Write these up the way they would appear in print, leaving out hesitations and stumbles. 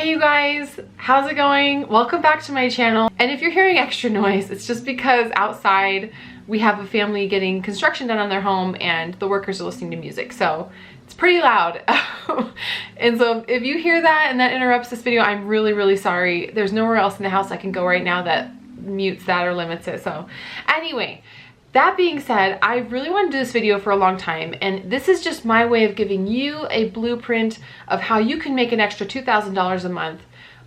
Hey you guys, how's it going? Welcome back to my channel. And if you're hearing extra noise, it's just because outside we have a family getting construction done on their home and the workers are listening to music, so it's pretty loud. And so if you hear that and that interrupts this video, I'm really sorry. There's nowhere else in the house I can go right now that mutes that or limits it. So anyway, that being said, I really wanted to do this video for a long time, and this is just my way of giving you a blueprint of how you can make an extra $2,000 a month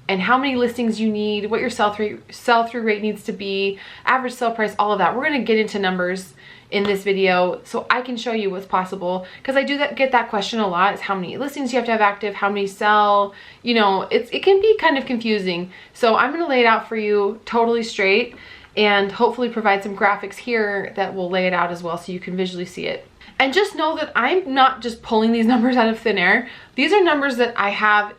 and how many listings you need, what your sell-through rate needs to be, average sale price, all of that. We're gonna get into numbers in this video so I can show you what's possible, because I do get that question a lot, is how many listings you have to have active, how many sell, you know, it can be kind of confusing. So I'm gonna lay it out for you totally straight, and hopefully provide some graphics here that will lay it out as well so you can visually see it. And just know that I'm not just pulling these numbers out of thin air. These are numbers that I have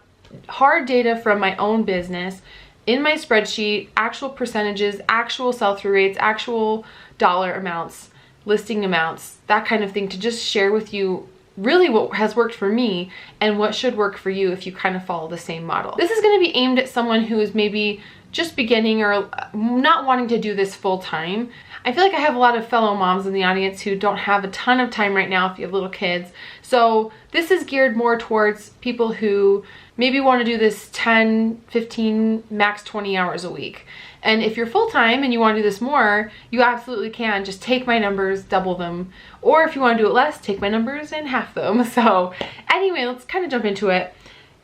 hard data from my own business in my spreadsheet, actual percentages, actual sell-through rates, actual dollar amounts, listing amounts, that kind of thing, to just share with you really what has worked for me and what should work for you if you kind of follow the same model. This is going to be aimed at someone who is maybe just beginning or not wanting to do this full time. I feel like I have a lot of fellow moms in the audience who don't have a ton of time right now if you have little kids. So this is geared more towards people who maybe want to do this 10, 15, max 20 hours a week. And if you're full-time and you want to do this more, you absolutely can. Just take my numbers, double them. Or if you want to do it less, take my numbers and half them. So anyway, let's kind of jump into it.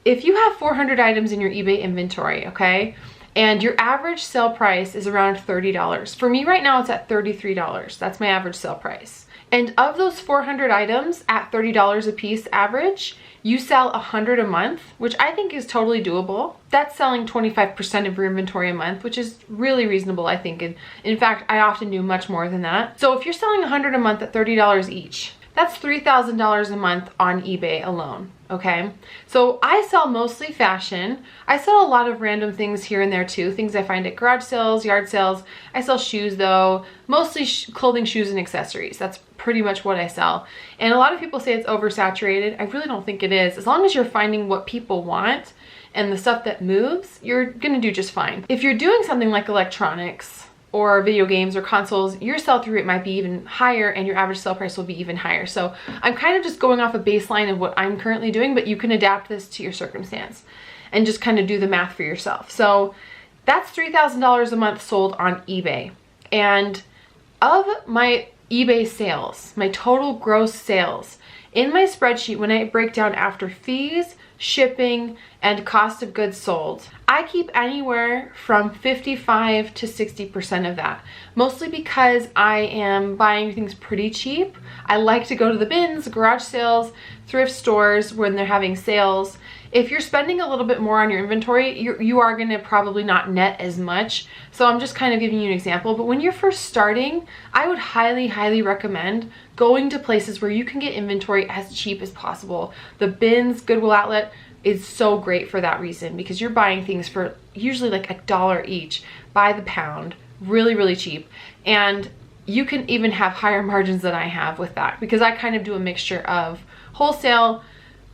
If you have 400 items in your eBay inventory, okay, and your average sale price is around $30. For me right now, it's at $33. That's my average sale price. And of those 400 items at $30 a piece average, you sell 100 a month, which I think is totally doable. That's selling 25% of your inventory a month, which is really reasonable, I think. And in fact, I often do much more than that. So if you're selling 100 a month at $30 each, that's $3,000 a month on eBay alone, okay? So I sell mostly fashion. I sell a lot of random things here and there too, things I find at garage sales, yard sales. I sell shoes though, mostly clothing, shoes, and accessories. That's pretty much what I sell. And a lot of people say it's oversaturated. I really don't think it is. As long as you're finding what people want and the stuff that moves, you're gonna do just fine. If you're doing something like electronics, or video games or consoles, your sell-through rate might be even higher and your average sale price will be even higher. So I'm kind of just going off a baseline of what I'm currently doing, but you can adapt this to your circumstance and just kind of do the math for yourself. So that's $3,000 a month sold on eBay. And of my eBay sales, my total gross sales, in my spreadsheet, when I break down after fees, shipping, and cost of goods sold, I keep anywhere from 55 to 60% of that, mostly because I am buying things pretty cheap. I like to go to the bins, garage sales, thrift stores when they're having sales. If you're spending a little bit more on your inventory, you are gonna probably not net as much. So I'm just kind of giving you an example, but when you're first starting, I would highly recommend going to places where you can get inventory as cheap as possible. The bins, Goodwill Outlet, is so great for that reason, because you're buying things for usually like $1 each by the pound, really cheap. And you can even have higher margins than I have with that, because I kind of do a mixture of wholesale,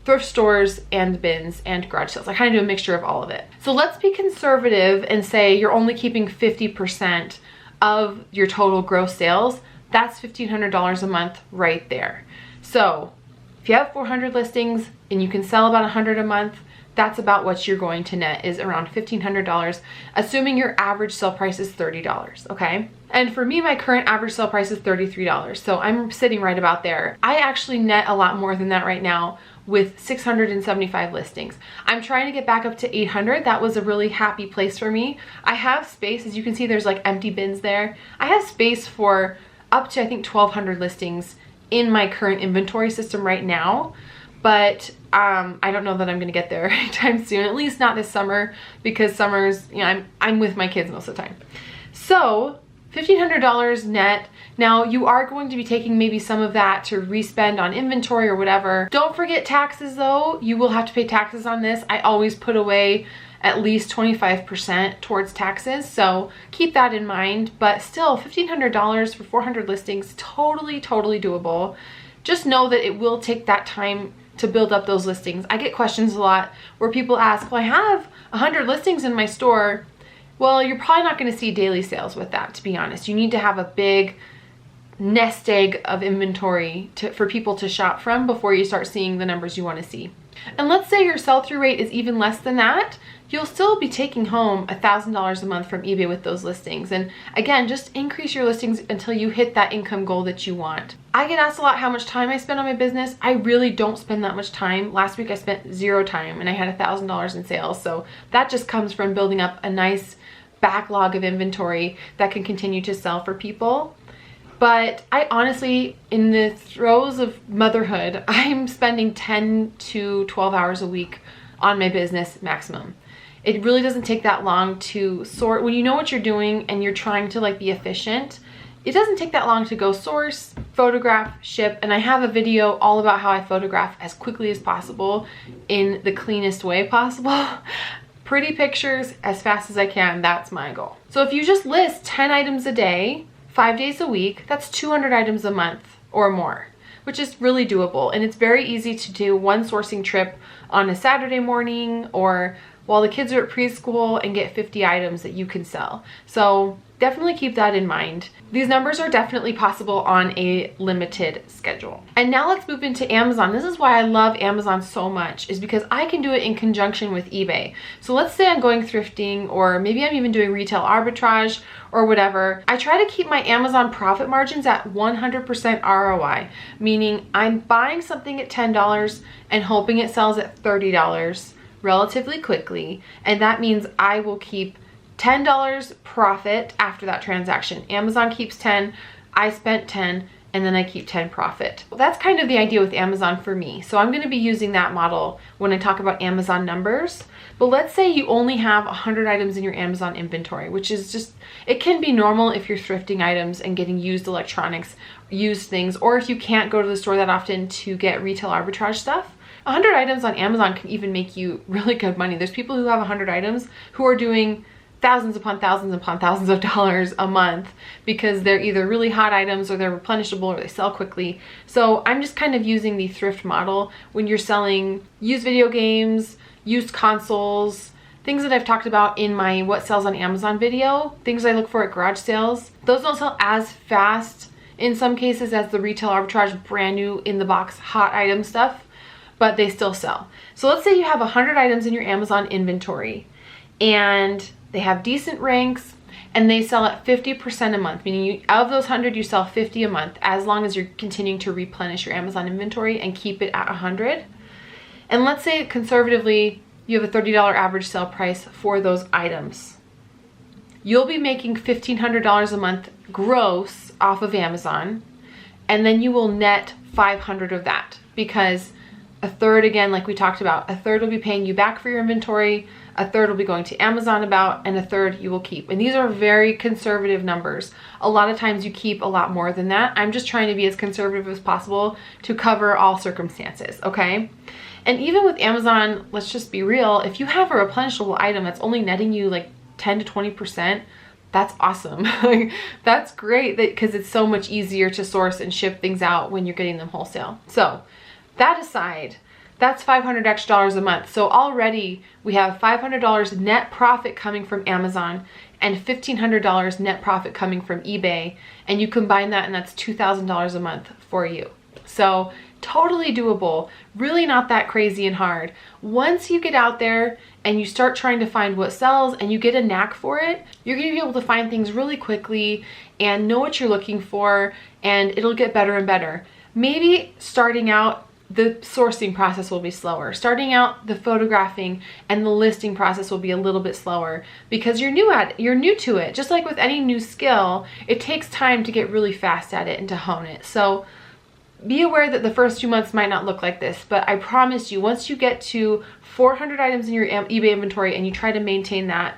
thrift stores, and bins, and garage sales. I kind of do a mixture of all of it. So let's be conservative and say you're only keeping 50% of your total gross sales. That's $1,500 a month right there. So if you have 400 listings and you can sell about 100 a month, that's about what you're going to net, is around $1,500, assuming your average sale price is $30, okay? And for me, my current average sale price is $33, so I'm sitting right about there. I actually net a lot more than that right now with 675 listings. I'm trying to get back up to 800. That was a really happy place for me. I have space, as you can see, there's like empty bins there. I have space for up to, I think, 1,200 listings in my current inventory system right now, but I don't know that I'm gonna get there anytime soon, at least not this summer, because summers, you know, I'm with my kids most of the time. So $1,500 net. Now you are going to be taking maybe some of that to respend on inventory or whatever. Don't forget taxes though. You will have to pay taxes on this. I always put away at least 25% towards taxes, so keep that in mind. But still, $1,500 for 400 listings, totally doable. Just know that it will take that time to build up those listings. I get questions a lot where people ask, well, I have 100 listings in my store. Well, you're probably not going to see daily sales with that, to be honest. You need to have a big nest egg of inventory for people to shop from before you start seeing the numbers you want to see. And let's say your sell-through rate is even less than that, you'll still be taking home $1,000 a month from eBay with those listings. And again, just increase your listings until you hit that income goal that you want. I get asked a lot how much time I spend on my business. I really don't spend that much time. Last week I spent 0 time and I had $1,000 in sales. So that just comes from building up a nice backlog of inventory that can continue to sell for people. But I honestly, in the throes of motherhood, I'm spending 10 to 12 hours a week on my business maximum. It really doesn't take that long to sort. When you know what you're doing and you're trying to like be efficient, it doesn't take that long to go source, photograph, ship. And I have a video all about how I photograph as quickly as possible in the cleanest way possible. Pretty pictures as fast as I can, that's my goal. So if you just list 10 items a day, 5 days a week, that's 200 items a month or more, which is really doable. And it's very easy to do one sourcing trip on a Saturday morning or while the kids are at preschool and get 50 items that you can sell. So definitely keep that in mind. These numbers are definitely possible on a limited schedule. And now let's move into Amazon. This is why I love Amazon so much, is because I can do it in conjunction with eBay. So let's say I'm going thrifting, or maybe I'm even doing retail arbitrage or whatever. I try to keep my Amazon profit margins at 100% ROI, meaning I'm buying something at $10 and hoping it sells at $30 relatively quickly. And that means I will keep $10 profit after that transaction. Amazon keeps 10, I spent 10, and then I keep 10 profit. That's kind of the idea with Amazon for me. So I'm gonna be using that model when I talk about Amazon numbers. But let's say you only have 100 items in your Amazon inventory, which is just, it can be normal if you're thrifting items and getting used electronics, used things, or if you can't go to the store that often to get retail arbitrage stuff. 100 items on Amazon can even make you really good money. There's people who have 100 items who are doing thousands upon thousands of dollars a month because they're either really hot items or they're replenishable or they sell quickly. So I'm just kind of using the thrift model when you're selling used video games, used consoles, things that I've talked about in my what sells on Amazon video, things I look for at garage sales. Those don't sell as fast in some cases as the retail arbitrage brand new in the box hot item stuff, but they still sell. So let's say you have 100 items in your Amazon inventory and they have decent ranks and they sell at 50% a month, meaning of those 100, you sell 50 a month as long as you're continuing to replenish your Amazon inventory and keep it at 100. And let's say conservatively, you have a $30 average sale price for those items. You'll be making $1,500 a month gross off of Amazon, and then you will net 500 of that because a third, again, like we talked about, a third will be paying you back for your inventory, a third will be going to Amazon about, and a third you will keep. And these are very conservative numbers. A lot of times you keep a lot more than that. I'm just trying to be as conservative as possible to cover all circumstances, okay? And even with Amazon, let's just be real, if you have a replenishable item that's only netting you like 10 to 20%, that's awesome. That's great because it's so much easier to source and ship things out when you're getting them wholesale. So that aside, that's $500 extra a month. So already we have $500 net profit coming from Amazon and $1,500 net profit coming from eBay. And you combine that and that's $2,000 a month for you. So totally doable, really not that crazy and hard. Once you get out there and you start trying to find what sells and you get a knack for it, you're gonna be able to find things really quickly and know what you're looking for, and it'll get better and better. Maybe starting out, the sourcing process will be slower. Starting out, the photographing and the listing process will be a little bit slower because you're new to it. Just like with any new skill, it takes time to get really fast at it and to hone it. So be aware that the first few months might not look like this, but I promise you, once you get to 400 items in your eBay inventory and you try to maintain that,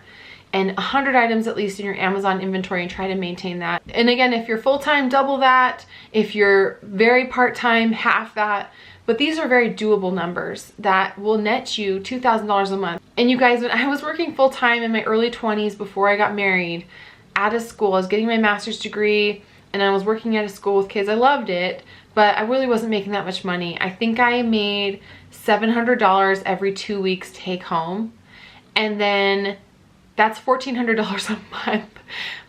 and 100 items at least in your Amazon inventory and try to maintain that. And again, if you're full-time, double that. If you're very part-time, half that. But these are very doable numbers that will net you $2,000 a month. And you guys, when I was working full-time in my early 20s before I got married, out of school, I was getting my master's degree and I was working at a school with kids. I loved it, but I really wasn't making that much money. I think I made $700 every 2 weeks take home. And then that's $1,400 a month,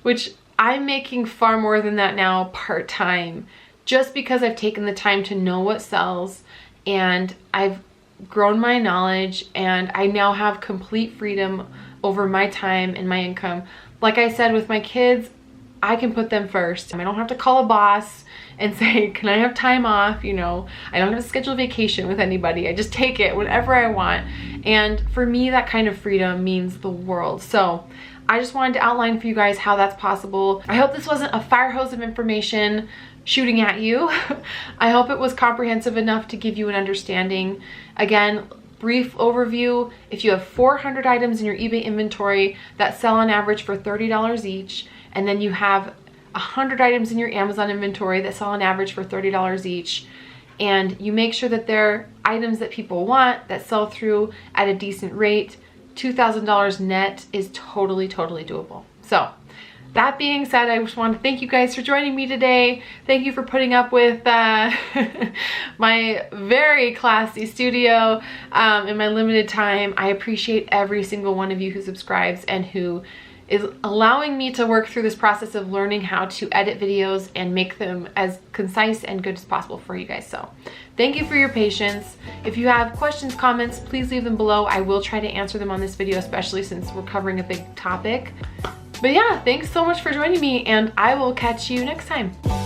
which I'm making far more than that now part-time, just because I've taken the time to know what sells and I've grown my knowledge and I now have complete freedom over my time and my income. Like I said, with my kids, I can put them first. I don't have to call a boss and say, can I have time off? You know, I don't have to schedule a vacation with anybody. I just take it whenever I want. And for me, that kind of freedom means the world. So I just wanted to outline for you guys how that's possible. I hope this wasn't a fire hose of information shooting at you. I hope it was comprehensive enough to give you an understanding. Again, brief overview: if you have 400 items in your eBay inventory that sell on average for $30 each, and then you have 100 items in your Amazon inventory that sell on average for $30 each, and you make sure that they're items that people want, that sell through at a decent rate, $2,000 net is totally doable. So that being said, I just want to thank you guys for joining me today. Thank you for putting up with my very classy studio in my limited time. I appreciate every single one of you who subscribes and who is allowing me to work through this process of learning how to edit videos and make them as concise and good as possible for you guys. So thank you for your patience. If you have questions, comments, please leave them below. I will try to answer them on this video, especially since we're covering a big topic. But yeah, thanks so much for joining me, and I will catch you next time.